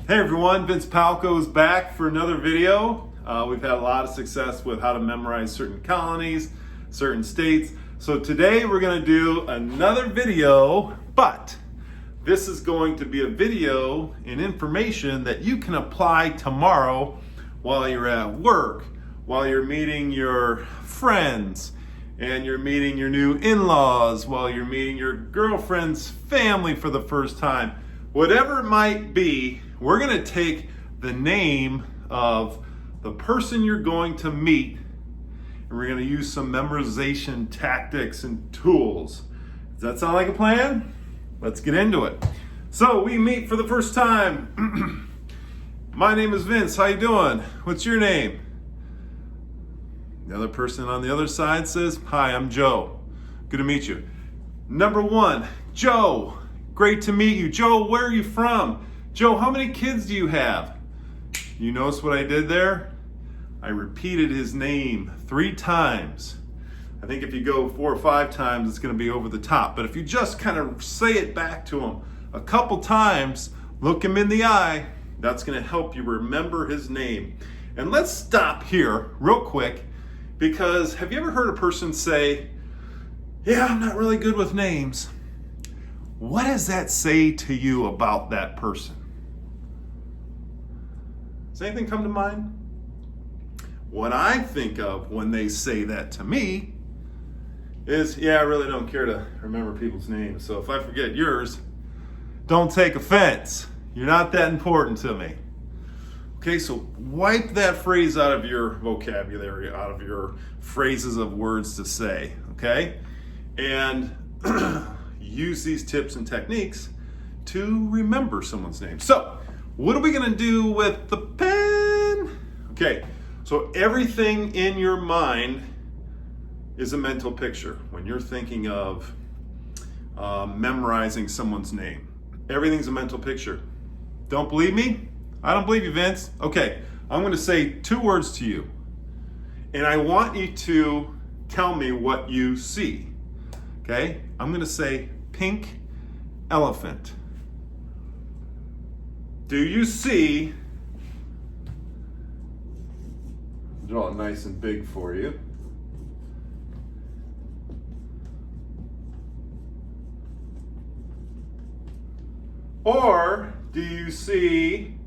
Hey everyone, Vince Palco is back for another video. We've had a lot of success with how to memorize certain colonies, certain states. So today we're going to do another video, but this is going to be a video and information that you can apply tomorrow while you're at work, while you're meeting your friends, and you're meeting your new in-laws, while you're meeting your girlfriend's family for the first time. Whatever it might be, we're going to take the name of the person you're going to meet, and we're going to use some memorization tactics and tools. Does that sound like a plan? Let's get into it. So we meet for the first time. My name is Vince. How you doing? What's your name? The other person on the other side says, hi, I'm Joe. Good to meet you. Number one, Joe. Great to meet you. Joe, where are you from? Joe, how many kids do you have? You notice what I did there? I repeated his name 3 times. I think if you go 4 or 5 times, it's going to be over the top. But if you just kind of say it back to him a couple times, look him in the eye, that's going to help you remember his name. And let's stop here real quick, because have you ever heard a person say, yeah, I'm not really good with names? What does that say to you about that person? Does anything come to mind? What I think of when they say that to me is, yeah, I really don't care to remember people's names. So if I forget yours, don't take offense. You're not that important to me. Okay, so wipe that phrase out of your vocabulary, out of your phrases of words to say, okay? And use these tips and techniques to remember someone's name. So, what are we going to do with the pen? Okay, so everything in your mind is a mental picture when you're thinking of memorizing someone's name. Everything's a mental picture. Don't believe me? I don't believe you, Vince. Okay, I'm going to say 2 words to you, and I want you to tell me what you see. Okay, I'm going to say pink elephant. Do you see? Draw it nice and big for you. Or do you see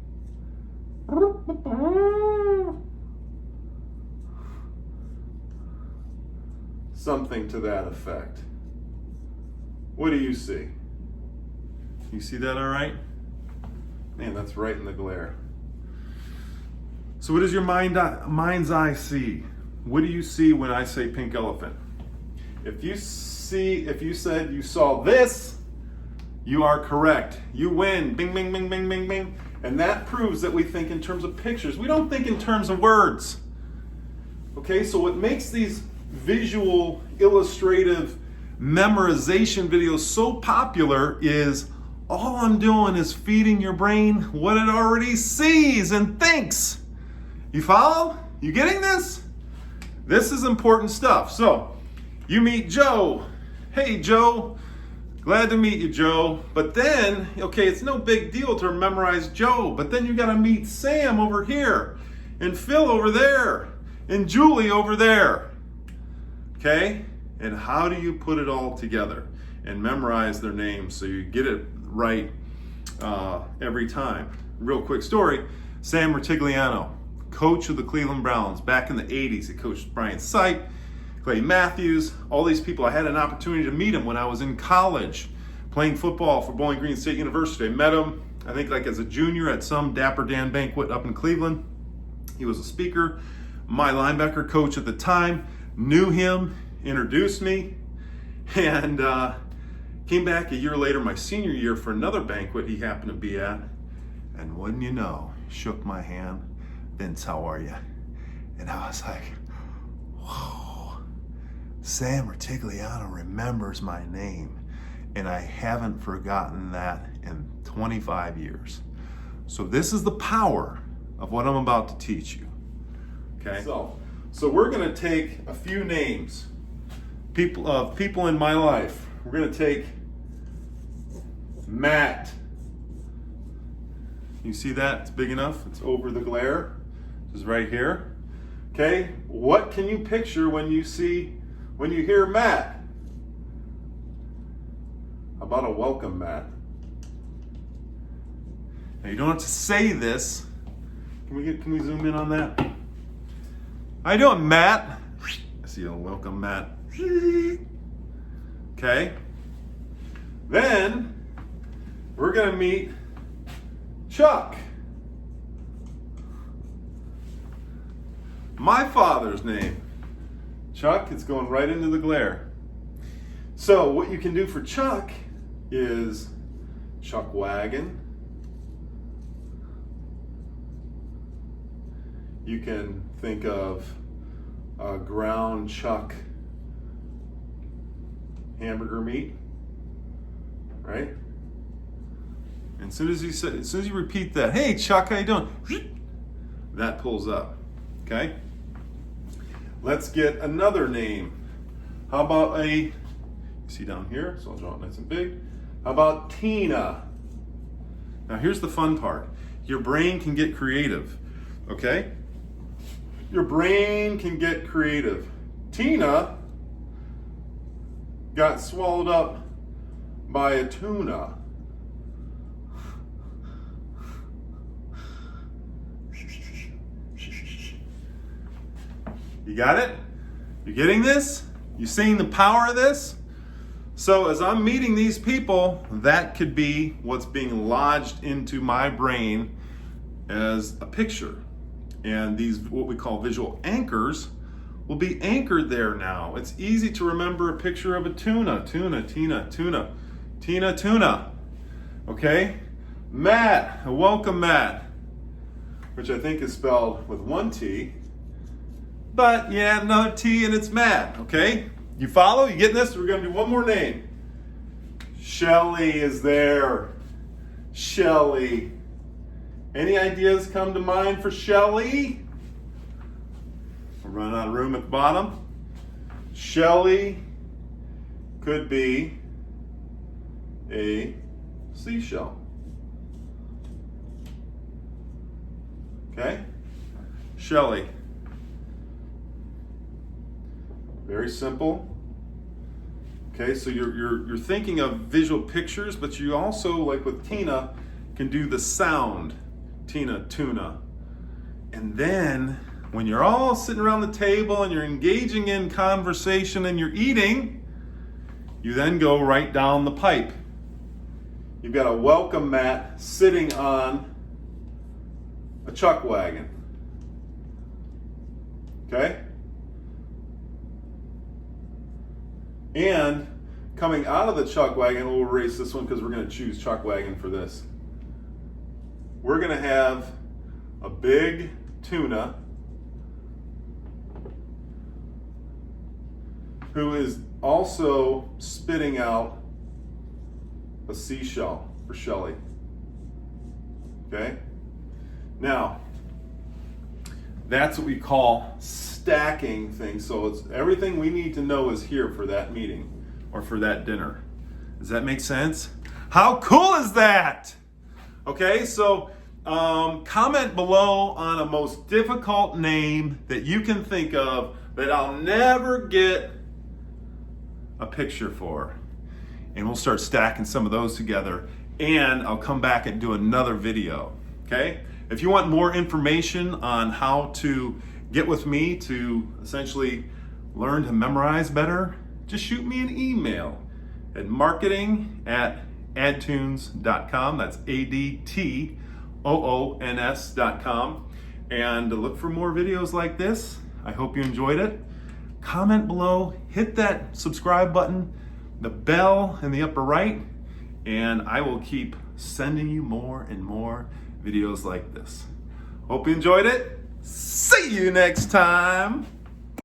something to that effect? What do you see? You see that all right? Man, that's right in the glare. So what does your mind's eye see? What do you see when I say pink elephant? If you said you saw this, you are correct. You win. Bing, bing, bing, bing, bing, bing. And that proves that we think in terms of pictures. We don't think in terms of words. Okay, so what makes these visual, illustrative memorization videos so popular is all I'm doing is feeding your brain what it already sees and thinks. You follow? You getting this? This is important stuff. So, you meet Joe. Hey, Joe. Glad to meet you, Joe. But then, okay, it's no big deal to memorize Joe, but then you got to meet Sam over here, and Phil over there, and Julie over there. Okay? And how do you put it all together and memorize their names so you get it right every time? Real quick story, Sam Rutigliano, coach of the Cleveland Browns. Back in the 80s, he coached Brian Sight, Clay Matthews, all these people. I had an opportunity to meet him when I was in college playing football for Bowling Green State University. I met him, I think like as a junior at some Dapper Dan banquet up in Cleveland. He was a speaker. My linebacker coach at the time knew him, introduced me, and came back a year later, my senior year, for another banquet he happened to be at. And wouldn't you know, shook my hand. Vince, how are you? And I was like, whoa. Sam Rutigliano remembers my name, and I haven't forgotten that in 25 years. So this is the power of what I'm about to teach you. Okay? So we're going to take a few names, people in my life. We're going to take Matt, You see that? It's big enough. It's over the glare. It's right here. Okay, what can you picture when you hear Matt? How about a welcome mat? Now you don't have to say this. Can we zoom in on that? How you doing, Matt? I see a welcome mat. Okay. Then we're gonna meet Chuck. My father's name. Chuck, it's going right into the glare. So what you can do for Chuck is Chuck Wagon. You can think of ground chuck hamburger meat, right? And as soon as you repeat that, hey Chuck, how you doing? That pulls up. Okay. Let's get another name. How about you see down here? So I'll draw it nice and big. How about Tina? Now here's the fun part. Your brain can get creative. Okay? Your brain can get creative. Tina got swallowed up by a tuna. You got it? You getting this? You seeing the power of this? So as I'm meeting these people, that could be what's being lodged into my brain as a picture. And these, what we call visual anchors, will be anchored there now. It's easy to remember a picture of a tuna. Tuna, Tina, tuna. Tina, tuna. Okay? Matt, welcome Matt. Which I think is spelled with one T. But yeah, another T and it's Matt, okay? You follow? You getting this? We're gonna do one more name. Shelly is there. Shelly. Any ideas come to mind for Shelly? We're running out of room at the bottom. Shelly could be a seashell. Okay? Shelly. Very simple. Okay, so you're thinking of visual pictures, but you also, like with Tina, can do the sound. Tina, tuna. And then when you're all sitting around the table and you're engaging in conversation and you're eating, you then go right down the pipe. You've got a welcome mat sitting on a chuck wagon. Okay? And coming out of the chuck wagon, we'll erase this one because we're going to choose chuck wagon for this. We're going to have a big tuna who is also spitting out a seashell for Shelly. Okay? Now, that's what we call stacking things. So it's everything we need to know is here for that meeting or for that dinner. Does that make sense? How cool is that? Okay, so comment below on a most difficult name that you can think of that I'll never get a picture for. And we'll start stacking some of those together, and I'll come back and do another video. Okay? If you want more information on how to get with me to essentially learn to memorize better, just shoot me an email at marketing@adtoons.com. That's ADTOONS.com. And look for more videos like this. I hope you enjoyed it. Comment below, hit that subscribe button, the bell in the upper right, and I will keep sending you more and more videos like this. Hope you enjoyed it. See you next time.